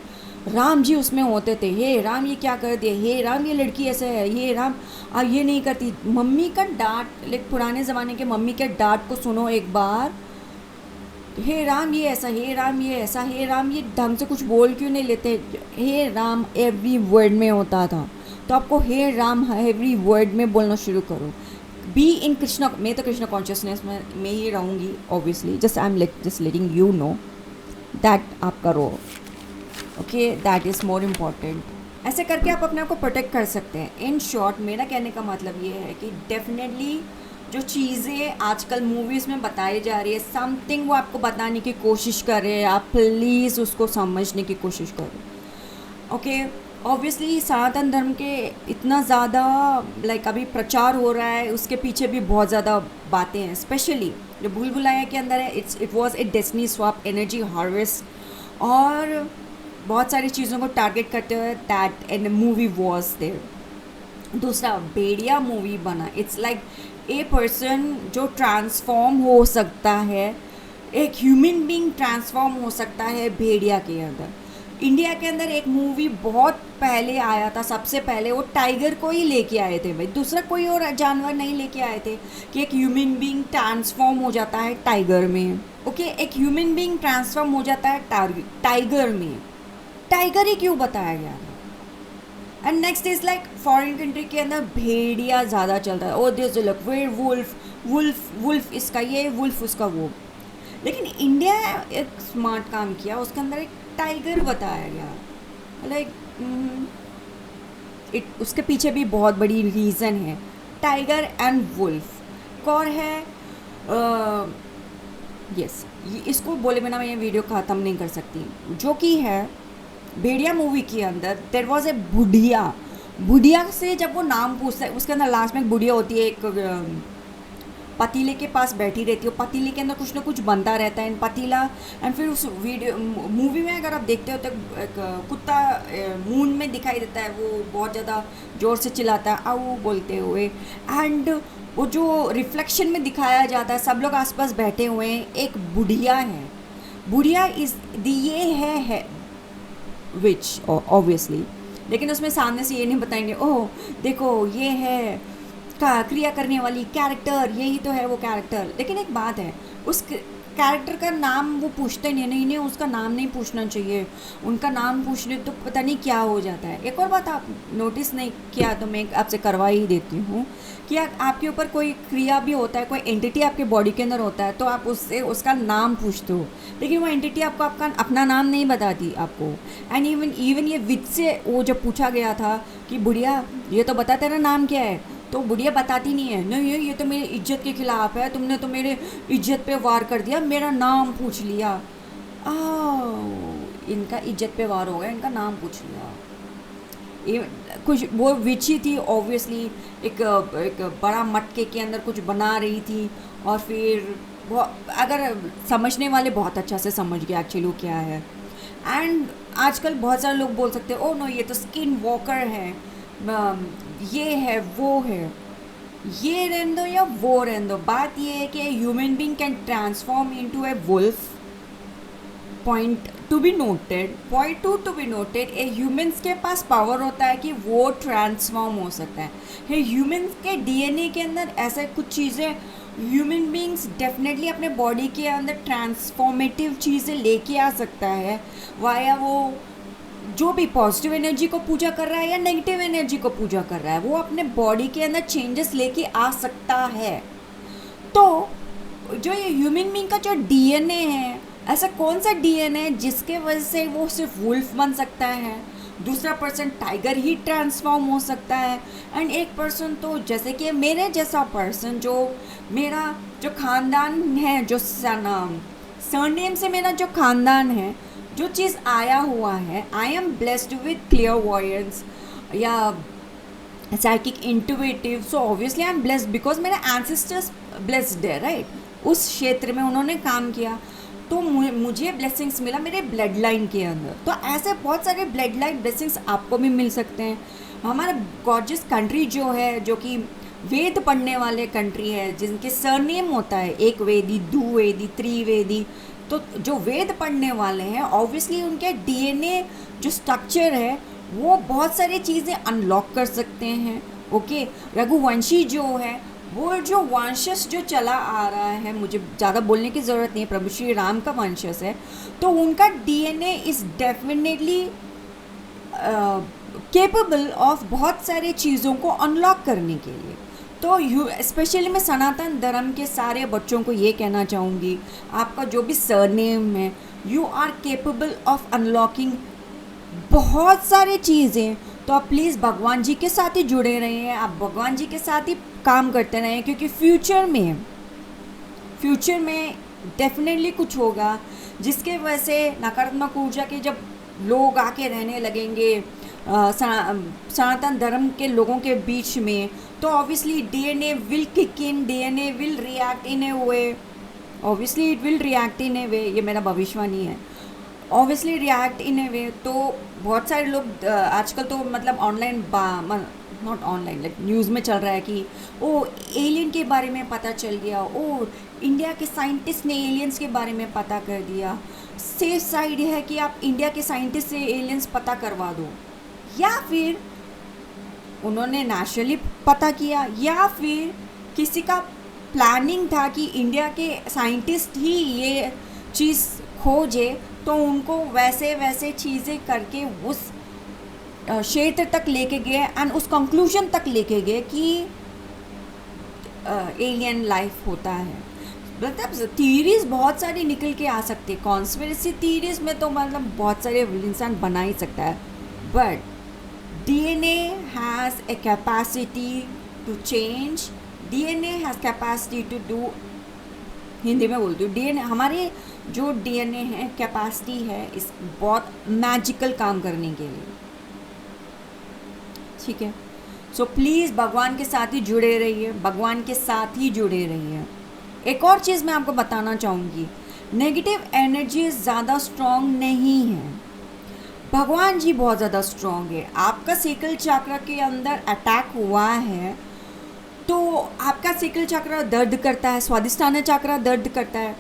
राम जी उसमें होते थे, हे राम ये क्या कर दिया, हे राम ये लड़की ऐसे है, ये राम अब ये नहीं करती। मम्मी का डांट, लाइक पुराने ज़माने के मम्मी के डांट को सुनो एक बार, हे राम ये ऐसा, हे राम ये ऐसा, हे राम ये ढंग से कुछ बोल क्यों नहीं लेते, हे राम एवरी वर्ड में होता था। तो आपको हे राम एवरी वर्ड में बोलना शुरू करो। बी इन कृष्णा, मैं तो कृष्णा कॉन्शियसनेस में ही रहूँगी obviously, just I am just letting you know that आप करो, okay, that is more important. ऐसे करके आप अपने आप को प्रोटेक्ट कर सकते हैं। इन शॉर्ट मेरा कहने का मतलब ये है कि डेफिनेटली जो चीज़ें आजकल मूवीज़ में बताई जा रही है, समथिंग वो आपको बताने की कोशिश कर रहे हैं, आप प्लीज़ उसको समझने की कोशिश करो। ओके, ऑब्वियसली सनातन धर्म के इतना ज़्यादा लाइक अभी प्रचार हो रहा है, उसके पीछे भी बहुत ज़्यादा बातें हैं। स्पेशली जो भूल भुलैया के अंदर है, it was a destiny swap, energy harvest और बहुत सारी चीज़ों को टारगेट करते हुए that an movie was there. दूसरा भेड़िया मूवी बना, इट्स लाइक ए पर्सन जो ट्रांसफॉर्म हो सकता है, एक ह्यूमन बीइंग ट्रांसफॉर्म हो सकता है भेड़िया के अंदर। इंडिया के अंदर एक मूवी बहुत पहले आया था, सबसे पहले वो टाइगर को ही लेके आए थे भाई, दूसरा कोई और जानवर नहीं लेके आए थे कि एक ह्यूमन बीइंग ट्रांसफॉर्म हो जाता है टाइगर में। ओके, एक ह्यूमन बीइंग ट्रांसफॉर्म हो जाता है टाइगर में। टाइगर ही क्यों बताया गया था? And next is like foreign country के अंदर भेड़िया ज़्यादा चल रहा है, ओ दिस लुक वेयर वुल्फ इसका ये, वुल्फ उसका वो। लेकिन इंडिया एक स्मार्ट काम किया, उसके अंदर एक टाइगर बताया गया, लाइक उसके पीछे भी बहुत बड़ी रीज़न है। टाइगर एंड वुल्फ कौन है? यस, इसको बोले बिना मैं ये वीडियो ख़त्म नहीं कर सकती। जो कि है भेड़िया मूवी के अंदर देयर वॉज ए बुढ़िया, बुढ़िया से जब वो नाम पूछता है, उसके अंदर लास्ट में एक बुढ़िया होती है, एक पतीले के पास बैठी रहती है, पतीले के अंदर कुछ ना कुछ बनता रहता है इन पतीला। एंड फिर उस वीडियो मूवी में अगर आप देखते हो तो एक कुत्ता मून में दिखाई देता है, वो बहुत ज़्यादा ज़ोर से चिल्लाता है आऊ बोलते हुए। एंड वो जो रिफ्लेक्शन में दिखाया जाता है, सब लोग आसपास बैठे हुए हैं, एक बुढ़िया है, बुढ़िया इज ये है विच ऑब्वियसली, लेकिन उसमें सामने से ये नहीं बताएंगे ओह देखो ये है का क्रिया करने वाली कैरेक्टर, यही तो है वो कैरेक्टर। लेकिन एक बात है, उस कैरेक्टर का नाम वो पूछते नहीं, नहीं उसका नाम नहीं पूछना चाहिए, उनका नाम पूछने तो पता नहीं क्या हो जाता है। एक और बात आप नोटिस नहीं किया तो मैं आपसे करवा ही देती हूँ कि आपके ऊपर कोई क्रिया भी होता है, कोई एंटिटी आपके बॉडी के अंदर होता है, तो आप उससे उसका नाम पूछते हो, लेकिन वो एंटिटी आपको आपका अपना नाम नहीं बताती आपको। एंड इवन ये विच से वो जब पूछा गया था कि बुढ़िया ये तो बता तेरा नाम क्या है, तो बुढ़िया बताती नहीं है, नहीं ये तो मेरी इज्जत के खिलाफ है, तुमने तो मेरे इज्जत पे वार कर दिया, मेरा नाम पूछ लिया। इनका इज्जत पे वार हो गया, इनका नाम पूछ लिया। कुछ वो विची थी ऑब्वियसली, एक बड़ा मटके के अंदर कुछ बना रही थी, और फिर अगर समझने वाले बहुत अच्छा से समझ गए एक्चुअली क्या है। एंड आजकल बहुत सारे लोग बोल सकते हैं ओ नो ये तो स्किन वॉकर है, ये है वो है, ये रहने दो या वो रहने दो। बात ये है कि human being can transform into a wolf. Point to be noted, point to be noted, a humans के पास पावर होता है कि वो ट्रांसफॉर्म हो सकता है। ह्यूमन्स के डीएनए के अंदर ऐसे कुछ चीज़ें ह्यूमन बींग्स डेफिनेटली अपने बॉडी के अंदर ट्रांसफॉर्मेटिव चीज़ें लेके आ सकता है, वाया वो जो भी पॉजिटिव एनर्जी को पूजा कर रहा है या नेगेटिव एनर्जी को पूजा कर रहा है, वो अपने बॉडी के अंदर चेंजेस लेके आ सकता है। तो जो ये ह्यूमन बीइंग का जो डीएनए है, ऐसा कौन सा डीएनए है जिसके वजह से वो सिर्फ वुल्फ बन सकता है, दूसरा पर्सन टाइगर ही ट्रांसफॉर्म हो सकता है, एंड एक पर्सन तो जैसे कि मेरे जैसा पर्सन, जो मेरा जो खानदान है, जो सरनेम से मेरा जो खानदान है, जो चीज़ आया हुआ है, I am blessed with clairvoyance या psychic intuitive, so obviously I am blessed because मेरे एंसेस्टर्स ब्लेस्ड है, राइट। उस क्षेत्र में उन्होंने काम किया तो मुझे ब्लेसिंग्स मिला मेरे ब्लड लाइन के अंदर। तो ऐसे बहुत सारे ब्लड लाइन ब्लेसिंग्स आपको भी मिल सकते हैं। हमारा गॉर्जियस कंट्री जो है, जो कि वेद पढ़ने वाले कंट्री है, जिनके सरनेम होता है एक वेदी, द्विवेदी, त्रिवेदी, तो जो वेद पढ़ने वाले हैं ऑब्वियसली उनके डीएनए जो स्ट्रक्चर है वो बहुत सारी चीज़ें अनलॉक कर सकते हैं। ओके, रघुवंशी जो है, वो जो वंशज जो चला आ रहा है, मुझे ज़्यादा बोलने की ज़रूरत नहीं है, प्रभु श्री राम का वंशज है, तो उनका DNA is definitely capable of बहुत सारी चीज़ों को अनलॉक करने के लिए। तो स्पेशली मैं सनातन धर्म के सारे बच्चों को ये कहना चाहूँगी, आपका जो भी सरनेम है, you are capable of unlocking बहुत सारी चीज़ें। तो आप प्लीज़ भगवान जी के साथ ही जुड़े रहिए, आप भगवान जी के साथ ही काम करते रहें, क्योंकि फ्यूचर में डेफिनेटली कुछ होगा जिसके वजह से नकारात्मक ऊर्जा के जब लोग आके रहने लगेंगे सनातन धर्म के लोगों के बीच में, तो obviously DNA will kick in, DNA will react in a way, obviously it will react in a way, ये मेरा भविष्यवाणी है, ऑब्वियसली रिएक्ट इन ए वे। तो बहुत सारे लोग आजकल तो मतलब online, not online, like news में चल रहा है कि ओ एलियन के बारे में पता चल गया, ओ इंडिया के साइंटिस्ट ने एलियंस के बारे में पता कर दिया। सेफ साइड है कि आप इंडिया के साइंटिस्ट से एलियंस पता करवा दो, या फिर उन्होंने नेचुरली पता किया, या फिर किसी का प्लानिंग था कि इंडिया के साइंटिस्ट ही ये चीज़ खोजे, तो उनको वैसे वैसे चीज़ें करके उस क्षेत्र तक लेके गए एंड उस कंक्लूजन तक लेके गए कि एलियन लाइफ होता है। मतलब थीरीज बहुत सारी निकल के आ सकती है, कॉन्स्पिरेसी थीरीज में तो मतलब बहुत सारे इंसान बना ही सकता है, but DNA has a capacity to change, DNA has capacity to do, Hindi में बोलती हूँ, डीएनए हमारे जो डीएनए है कैपेसिटी है इस बहुत मैजिकल काम करने के लिए। ठीक है। सो प्लीज़ भगवान के साथ ही जुड़े रहिए, भगवान के साथ ही जुड़े रहिए। एक और चीज़ मैं आपको बताना चाहूँगी, नेगेटिव एनर्जी ज़्यादा स्ट्रॉन्ग नहीं है, भगवान जी बहुत ज़्यादा स्ट्रॉन्ग है। आपका सेकल चक्र के अंदर अटैक हुआ है तो आपका सेकल चक्र दर्द करता है, स्वादिष्टान चक्र दर्द करता है,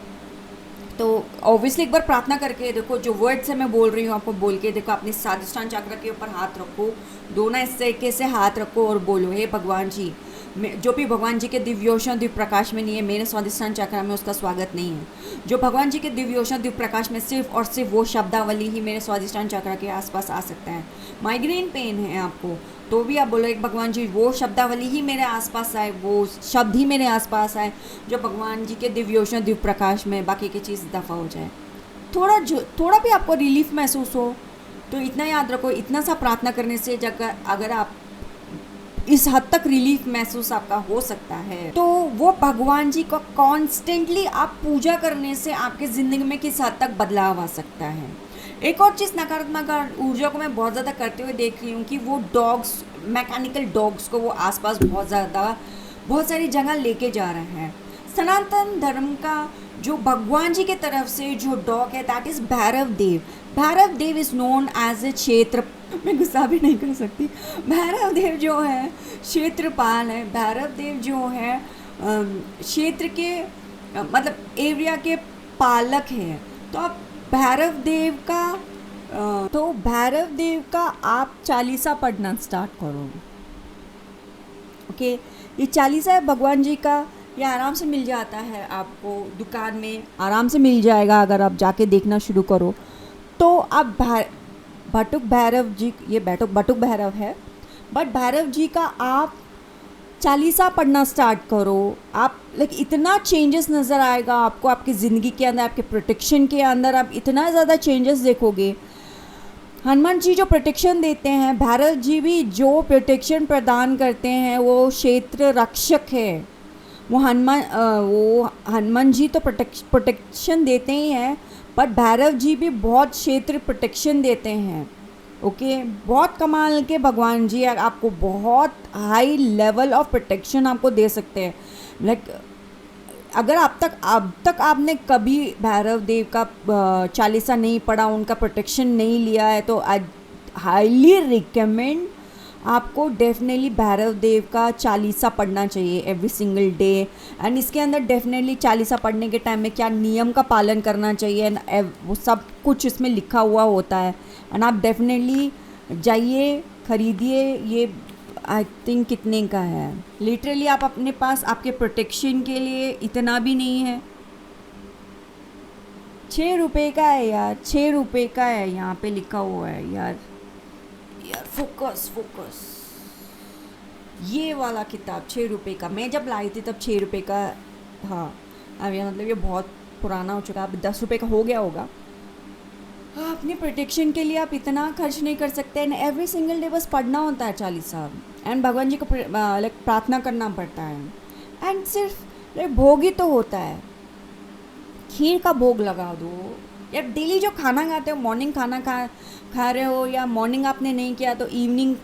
तो ऑब्वियसली एक बार प्रार्थना करके देखो, जो वर्ड से मैं बोल रही हूँ आपको बोल के देखो, अपने स्वादिष्टान चक्र के ऊपर हाथ रखो, दोनों इस तरीके से हाथ रखो और बोलो, हे भगवान जी, जो भी भगवान जी के दिव्योषण दिव्य प्रकाश में नहीं है, मेरे स्वादिष्टान चक्र में उसका स्वागत नहीं है। जो भगवान जी के दिव्योषण दिव्य प्रकाश में सिर्फ और सिर्फ वो शब्दावली ही मेरे स्वादिष्टान चक्र के आसपास आ सकता है। माइग्रेन पेन है आपको तो भी आप बोलो, एक भगवान जी वो शब्दावली ही मेरे आसपास आए, वो शब्द ही मेरे आसपास आए जो भगवान जी के दिव्योषण दिव्य प्रकाश में, बाकी की चीज़ दफ़ा हो जाए। थोड़ा भी आपको रिलीफ महसूस हो तो इतना याद रखो, इतना सा प्रार्थना करने से जगह अगर आप इस हद तक रिलीफ महसूस आपका हो सकता है, तो वो भगवान जी को कॉन्स्टेंटली आप पूजा करने से आपके ज़िंदगी में किस हद तक बदलाव आ सकता है। एक और चीज़ नकारात्मक ऊर्जा को मैं बहुत ज़्यादा करते हुए देख रही हूँ कि वो डॉग्स, मैकेनिकल डॉग्स को वो आसपास बहुत सारी जगह लेके जा रहे हैं। सनातन धर्म का जो भगवान जी के तरफ से जो डॉग है that is Bhairav Dev. Bhairav Dev is known as a क्षेत्र, मैं गुस्सा भी नहीं कर सकती, भैरव देव जो है क्षेत्रपाल है, भैरव देव जो है क्षेत्र के मतलब एरिया के पालक हैं। तो आप भैरव देव का आप चालीसा पढ़ना स्टार्ट करो। ओके, ये चालीसा है भगवान जी का, ये आराम से मिल जाता है आपको दुकान में, आराम से मिल जाएगा अगर आप जाके देखना शुरू करो। तो आप बटुक भैरव जी, ये बटुक भैरव है, बट भैरव जी का आप चालीसा पढ़ना स्टार्ट करो। आप इतना चेंजेस नज़र आएगा आपको, आपकी ज़िंदगी के अंदर, आपके प्रोटेक्शन के अंदर आप इतना ज़्यादा चेंजेस देखोगे। हनुमान जी जो प्रोटेक्शन देते हैं, भैरव जी भी जो प्रोटेक्शन प्रदान करते हैं, वो क्षेत्र रक्षक है। वो हनुमान जी तो प्रोटेक्शन देते ही हैं, बट भैरव जी भी बहुत क्षेत्र प्रोटेक्शन देते हैं। ओके, बहुत कमाल के भगवान जी आपको बहुत हाई लेवल ऑफ प्रोटेक्शन आपको दे सकते हैं। अगर अब तक आपने कभी भैरव देव का चालीसा नहीं पढ़ा, उनका प्रोटेक्शन नहीं लिया है, तो आई हाईली रिकमेंड आपको डेफिनेटली भैरव देव का चालीसा पढ़ना चाहिए एवरी सिंगल डे। एंड इसके अंदर डेफिनेटली चालीसा पढ़ने के टाइम में क्या नियम का पालन करना चाहिए, वो सब कुछ इसमें लिखा हुआ होता है। एंड आप डेफिनेटली जाइए, ख़रीदिए। ये आई थिंक कितने का है, लिटरली आप अपने पास आपके प्रोटेक्शन के लिए इतना भी नहीं है, 6 रुपये का है यार, 6 रुपये का है, यहाँ पे लिखा हुआ है यार। फोकस ये वाला किताब 6 रुपये का, मैं जब लाई थी तब 6 रुपये का। हाँ, अब यह मतलब ये बहुत पुराना हो चुका है, अब 10 रुपये का हो गया होगा। हाँ, अपने प्रोटेक्शन के लिए आप इतना खर्च नहीं कर सकते। एंड एवरी सिंगल डे बस पढ़ना होता है चालीसा, एंड भगवान जी को प्रार्थना करना पड़ता है। एंड सिर्फ भोग ही तो होता है, खीर का भोग लगा दो यार। डेली जो खाना खाते हो, मॉर्निंग खाना खा रहे हो, या मॉर्निंग आपने नहीं किया तो इवनिंग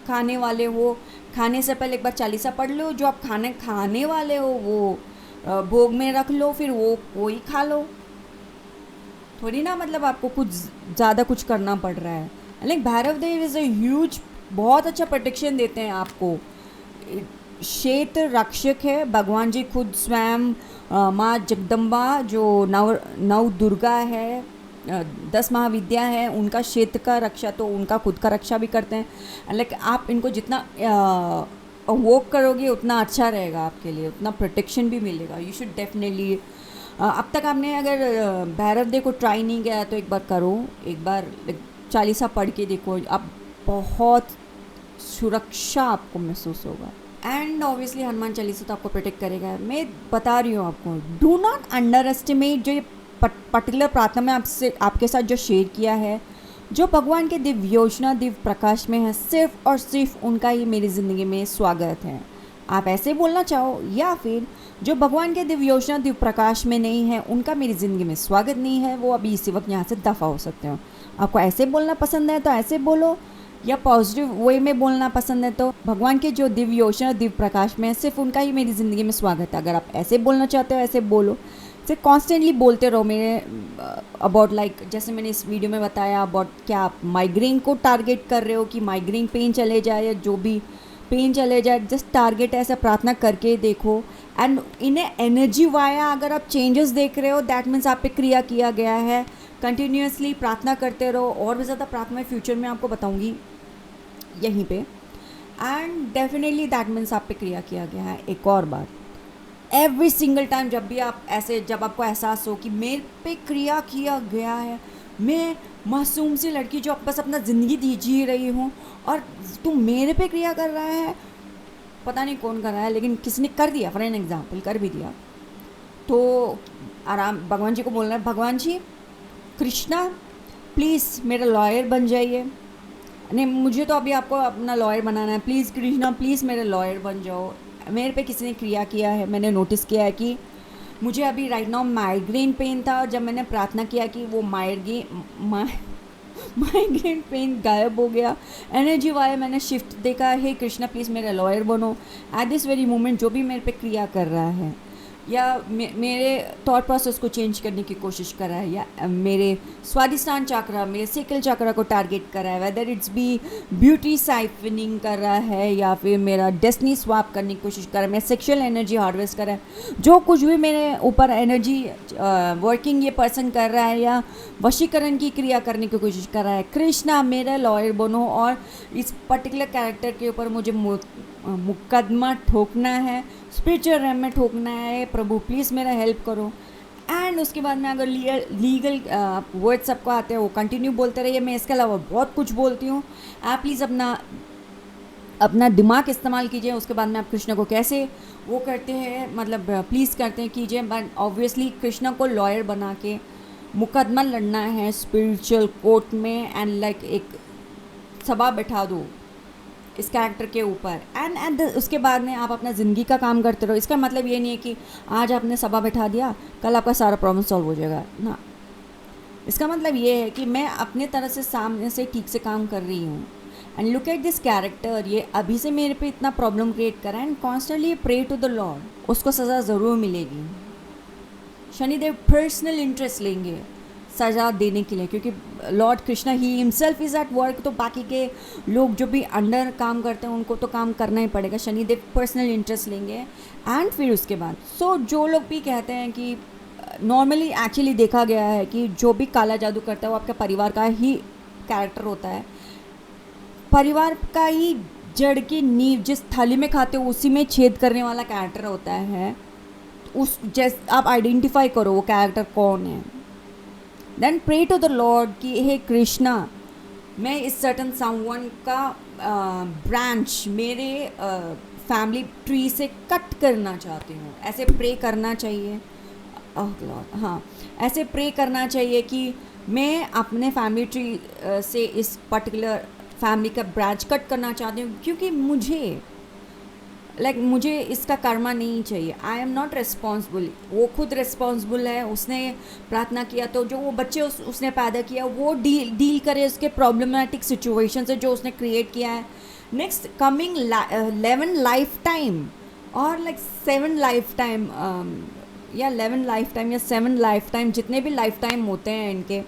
खाने वाले हो, खाने से पहले एक बार चालीसा पढ़ लो। जो आप खाने वाले हो वो भोग में रख लो, फिर वो ही खा लो। थोड़ी ना मतलब आपको कुछ ज़्यादा कुछ करना पड़ रहा है। Like Bhairav Dev is a huge, बहुत अच्छा प्रोटेक्शन देते हैं आपको, क्षेत्र रक्षक है। भगवान जी खुद स्वयं माँ जगदम्बा जो नव दुर्गा है, 10 महाविद्या है, उनका क्षेत्र का रक्षा, तो उनका खुद का रक्षा भी करते हैं। लाइक आप इनको जितना वर्क करोगे उतना अच्छा रहेगा आपके लिए, उतना प्रोटेक्शन भी मिलेगा। यू शुड डेफिनेटली, अब तक आपने अगर भैरव देव को ट्राई नहीं किया तो एक बार करो, एक बार चालीसा पढ़ के देखो, आप बहुत सुरक्षा आपको महसूस होगा। एंड ऑब्वियसली हनुमान चालीसा तो आपको प्रोटेक्ट करेगा। मैं बता रही हूँ आपको, डू नॉट अंडर एस्टिमेट जो ये पर्टिकुलर प्रार्थना में आपके साथ जो शेयर किया है, जो भगवान के दिव्य योजना दिव्य प्रकाश में है, सिर्फ और सिर्फ उनका ही मेरी ज़िंदगी में स्वागत है। आप ऐसे बोलना चाहो, या फिर जो भगवान के दिव्य योजना दिव्य प्रकाश में नहीं है, उनका मेरी ज़िंदगी में स्वागत नहीं है, वो अभी इसी वक्त यहाँ से दफ़ा हो सकते हो। आपको ऐसे बोलना पसंद है तो ऐसे बोलो, या पॉजिटिव वे में बोलना पसंद है तो भगवान के जो दिव्य योजना और दिव्य प्रकाश में है, सिर्फ उनका ही मेरी ज़िंदगी में स्वागत है। अगर आप ऐसे बोलना चाहते हो ऐसे बोलो, सिर्फ कॉन्स्टेंटली बोलते रहो मेरे अबाउट लाइक जैसे मैंने इस वीडियो में बताया अबाउट क्या आप माइग्रेन को टारगेट कर रहे हो कि माइग्रेन पेन चले जाए या जो भी पेन चले जाए, जस्ट टारगेट ऐसा प्रार्थना करके देखो। एंड इन्हें एनर्जी वाया अगर आप चेंजेस देख रहे हो दैट मीन्स आप पे क्रिया किया गया है। कंटिन्यूसली प्रार्थना करते रहो, और भी ज़्यादा प्रार्थना मैं फ्यूचर में आपको बताऊंगी यहीं पे। एंड डेफिनेटली दैट मीन्स आप पे क्रिया किया गया है। एक और बात, एवरी सिंगल टाइम जब भी आप ऐसे जब आपको एहसास हो कि मेरे पे क्रिया किया गया है, मैं मासूम सी लड़की जो बस अपना ज़िंदगी जी रही हूँ और तू मेरे पे क्रिया कर रहा है, पता नहीं कौन कर रहा है लेकिन किसी ने कर दिया, फॉर एन एग्जाम्पल कर भी दिया, तो आराम भगवान जी को बोलना है, भगवान जी कृष्णा प्लीज़ मेरा लॉयर बन जाइए। नहीं, मुझे तो अभी आपको अपना लॉयर बनाना है, प्लीज़ कृष्णा प्लीज़ मेरे लॉयर बन जाओ। मेरे पे किसी ने क्रिया किया है, मैंने नोटिस किया है कि मुझे अभी राइट नाउ माइग्रेन पेन था, और जब मैंने प्रार्थना किया कि वो माइग्रेन पेन गायब हो गया, एनर्जी वाया मैंने शिफ्ट देखा, हे कृष्णा प्लीज़ मेरा लॉयर बनो। एट दिस वेरी मोमेंट जो भी मेरे पे क्रिया कर रहा है या मेरे थॉट प्रोसेस को चेंज करने की कोशिश कर रहा है, या मेरे स्वादिष्टान चक्रा, मेरे सेकल चक्रा को टारगेट कर रहा है, whether it's be beauty siphoning कर रहा है या फिर मेरा डेस्टिनी स्वैप करने की कोशिश कर रहा है, मेरा सेक्सुअल एनर्जी हार्वेस्ट कर रहा है, जो कुछ भी मेरे ऊपर एनर्जी वर्किंग ये पर्सन कर रहा है या वशीकरण की क्रिया करने की कोशिश कर रहा है, कृष्णा मेरा लॉयर बनो और इस पर्टिकुलर कैरेक्टर के ऊपर मुझे मुकदमा ठोकना है, स्पिरिचुअल रैम में ठोकना है, प्रभु प्लीज़ मेरा हेल्प करो। एंड उसके बाद में अगर लीगल वर्ड्स सबको आते हैं वो कंटिन्यू बोलते रहिए, मैं इसके अलावा बहुत कुछ बोलती हूँ, आप प्लीज़ अपना दिमाग इस्तेमाल कीजिए। उसके बाद में आप कृष्ण को कैसे वो करते हैं, मतलब प्लीज़ करते हैं कीजिए, बट ऑब्वियसली कृष्ण को लॉयर बना के मुकदमा लड़ना है स्पिरिचुअल कोर्ट में, एंड लाइक एक सभा बैठा दो इस कैरेक्टर के ऊपर, एंड उसके बाद में आप अपना ज़िंदगी का काम करते रहो। इसका मतलब ये नहीं है कि आज आपने सभा बैठा दिया कल आपका सारा प्रॉब्लम सॉल्व हो जाएगा ना। इसका मतलब ये है कि मैं अपने तरह से सामने से ठीक से काम कर रही हूँ। And look at this character, ये अभी से मेरे पे इतना प्रॉब्लम क्रिएट करा है, and constantly pray to the lord, उसको सज़ा ज़रूर मिलेगी। शनिदेव पर्सनल इंटरेस्ट लेंगे सजा देने के लिए, क्योंकि Lord Krishna he himself is at work, तो बाकी के लोग जो भी अंडर काम करते हैं उनको तो काम करना ही पड़ेगा। शनिदेव पर्सनल इंटरेस्ट लेंगे। एंड फिर उसके बाद जो लोग भी कहते हैं कि नॉर्मली एक्चुअली देखा गया है कि जो भी काला जादू करता है वो आपके परिवार का ही कैरेक्टर होता है, परिवार का ही जड़ की नींव जिस थाली में खाते हो उसी में छेद करने वाला कैरेक्टर होता है। उस जैसे आप आइडेंटिफाई करो वो कैरेक्टर कौन है, then pray to the lord कि हे कृष्णा मैं इस सर्टन समवन का ब्रांच मेरे फैमिली ट्री से कट करना चाहती हूँ। ऐसे प्रे करना चाहिए, लॉर्ड हाँ ऐसे प्रे करना चाहिए कि मैं अपने फैमिली ट्री से इस पर्टिकुलर फैमिली का ब्रांच कट करना चाहती हूँ, क्योंकि मुझे इसका कर्मा नहीं चाहिए। I am not responsible. वो खुद रिस्पॉन्सिबल है, उसने प्रार्थना किया तो जो वो बच्चे उसने पैदा किया वो डील करे उसके प्रॉब्लमेटिक सिचुएशन से जो उसने क्रिएट किया है। नेक्स्ट कमिंग 11 लाइफ टाइम और लाइक 7 लाइफ टाइम या 11 लाइफ टाइम या 7 लाइफ टाइम, जितने भी लाइफ टाइम होते हैं इनके,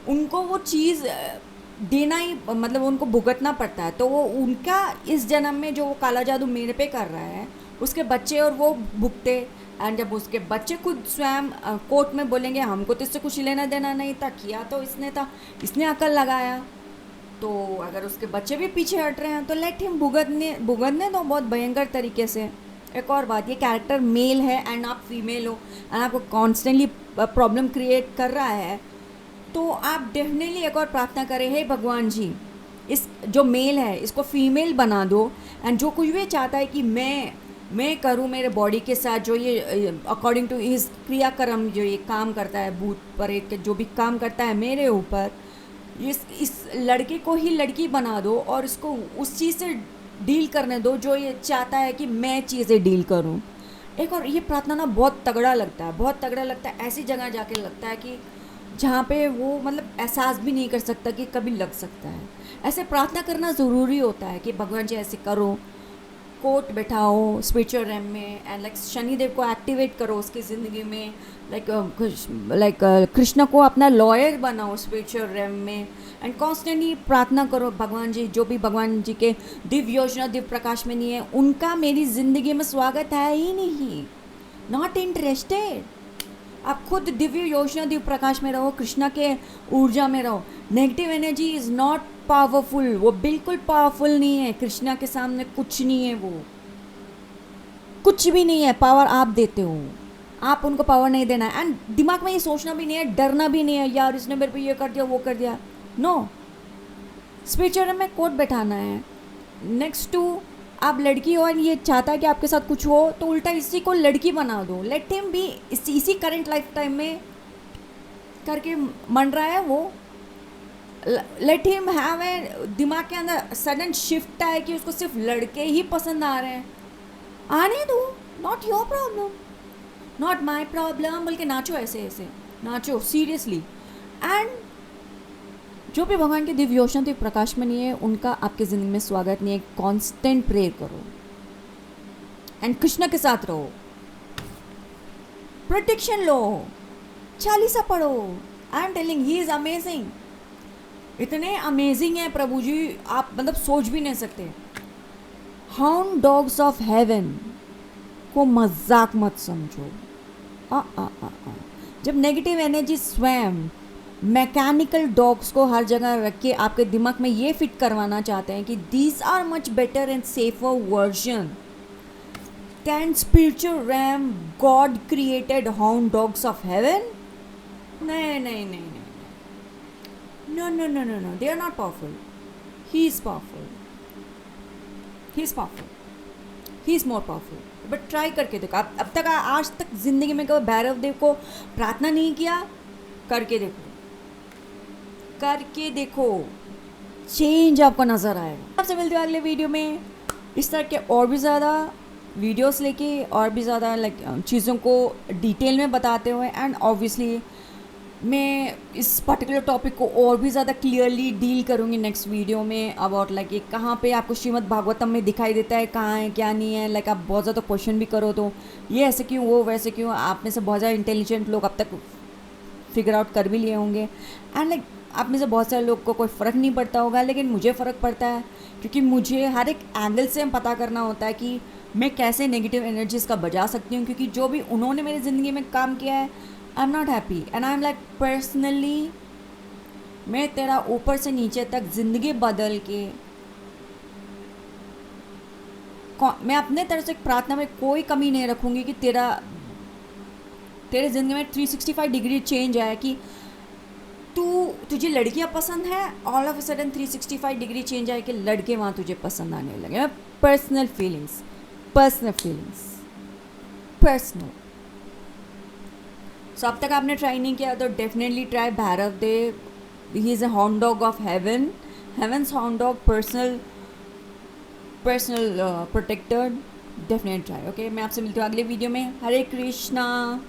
उनको वो चीज़ देना ही मतलब उनको भुगतना पड़ता है। तो वो उनका इस जन्म में जो वो काला जादू मेरे पे कर रहा है उसके बच्चे और वो भुगते। एंड जब उसके बच्चे खुद स्वयं कोर्ट में बोलेंगे हमको तो इससे कुछ लेना देना नहीं था, किया तो इसने था, इसने अकल लगाया, तो अगर उसके बच्चे भी पीछे हट रहे हैं तो लेट हिम भुगतने तो बहुत भयंकर तरीके से। एक और बात, ये कैरेक्टर मेल है एंड आप फीमेल हो एंड आपको कॉन्स्टेंटली प्रॉब्लम क्रिएट कर रहा है, तो आप डेफिनेटली एक और प्रार्थना करें, हे भगवान जी इस जो मेल है इसको फीमेल बना दो, एंड जो कुछ भी चाहता है कि मैं करूं मेरे बॉडी के साथ, जो ये अकॉर्डिंग टू हिज क्रियाक्रम जो ये काम करता है, भूत प्रेत के जो भी काम करता है मेरे ऊपर, इस लड़के को ही लड़की बना दो और इसको उस चीज़ से डील करने दो जो ये चाहता है कि मैं चीज़ें डील करूं। एक और ये प्रार्थना ना बहुत तगड़ा लगता है, बहुत तगड़ा लगता है। ऐसी जगह जाके लगता है कि जहाँ पे वो मतलब एहसास भी नहीं कर सकता कि कभी लग सकता है। ऐसे प्रार्थना करना ज़रूरी होता है कि भगवान जी ऐसे करो, कोट बैठाओ स्पिरिचुअल रैम में, एंड लाइक शनिदेव को एक्टिवेट करो उसकी ज़िंदगी में, लाइक कृष्ण को अपना लॉयर बनाओ स्पिरिचुअल रैम में, एंड कॉन्स्टेंटली प्रार्थना करो भगवान जी, जो भी भगवान जी के दिव्य योजना दिव्य प्रकाश में नहीं है उनका मेरी ज़िंदगी में स्वागत है ही नहीं, नॉट इंटरेस्टेड। आप खुद दिव्य योजना दिव्य प्रकाश में रहो, कृष्णा के ऊर्जा में रहो। Negative energy is not powerful, वो बिल्कुल पावरफुल नहीं है। कृष्णा के सामने कुछ नहीं है, वो कुछ भी नहीं है। पावर आप देते हो, आप उनको पावर नहीं देना है। एंड दिमाग में ये सोचना भी नहीं है, डरना भी नहीं है यार इसने मेरे पे ये कर दिया वो कर दिया। नो, स्पिरिचुअल में कोट बैठाना है। नेक्स्ट टू, आप लड़की हो और ये चाहता है कि आपके साथ कुछ हो, तो उल्टा इसी को लड़की बना दो। लेट हिम भी इसी करंट लाइफ टाइम में करके मन रहा है वो, लेट हिम हैव ए, दिमाग के अंदर सडन शिफ्ट आए कि उसको सिर्फ लड़के ही पसंद आ रहे हैं, आने दो, not your problem, not my problem, बोल के नाचो, ऐसे ऐसे नाचो सीरियसली। एंड जो भी भगवान के दिव्य योजना दिव्य प्रकाश में नहीं है उनका आपके ज़िंदगी में स्वागत नहीं है। कांस्टेंट प्रेयर करो एंड कृष्ण के साथ रहो, प्रोटेक्शन लो, चालीसा पढ़ो। I am telling he is amazing, इतने अमेजिंग है प्रभु जी, आप मतलब सोच भी नहीं सकते। हाउंड डॉग्स ऑफ हेवन को मजाक मत समझो। जब नेगेटिव एनर्जी स्वयं मैकेनिकल डॉग्स को हर जगह रख के आपके दिमाग में ये फिट करवाना चाहते हैं कि these are much better and safer version than spiritual ram god created hound dogs of heaven, नहीं नहीं नहीं नहीं, no no no no no, they are not powerful. He is powerful, he is powerful, he is more powerful. But try करके देखो। आप अब तक आज तक ज़िंदगी में कभी भैरव देव को प्रार्थना नहीं किया, करके देखो, करके देखो, चेंज आपको नज़र आएगा। आपसे मिलते हैं अगले वीडियो में इस तरह के और भी ज़्यादा वीडियोस लेके, और भी ज़्यादा लाइक चीज़ों को डिटेल में बताते हुए। एंड ऑब्वियसली मैं इस पर्टिकुलर टॉपिक को और भी ज़्यादा क्लियरली डील करूँगी नेक्स्ट वीडियो में, अबाउट लाइक ये कहाँ पे आपको श्रीमद् भागवतम में दिखाई देता है, कहाँ है क्या नहीं है। लाइक आप बहुत ज़्यादा क्वेश्चन भी करो तो ये ऐसे क्यों, वो वैसे क्यों, आप में से बहुत ज़्यादा इंटेलिजेंट लोग अब तक फिगर आउट कर भी लिए होंगे। एंड लाइक आप में से बहुत सारे लोग को कोई फ़र्क नहीं पड़ता होगा, लेकिन मुझे फ़र्क पड़ता है, क्योंकि मुझे हर एक एंगल से पता करना होता है कि मैं कैसे नेगेटिव एनर्जीज़ का बजा सकती हूँ। क्योंकि जो भी उन्होंने मेरी ज़िंदगी में काम किया है, I am not happy and I am like personally, मैं तेरा ऊपर से नीचे तक ज़िंदगी बदल के, मैं अपने तरफ से प्रार्थना में कोई कमी नहीं रखूँगी कि तेरे ज़िंदगी में 365 डिग्री चेंज आया, कि तुझे लड़कियां पसंद है, all of a sudden 365 degree change आए कि लड़के वहाँ तुझे पसंद आने लगे। पर्सनल फीलिंग्स, सो अब तक आपने ट्राई नहीं किया तो definitely try Bhairav Dev. He is a hound dog of heaven, heaven's hound dog, personal protector, definitely try. Okay, मैं आपसे मिलती हूँ अगले वीडियो में। हरे कृष्णा।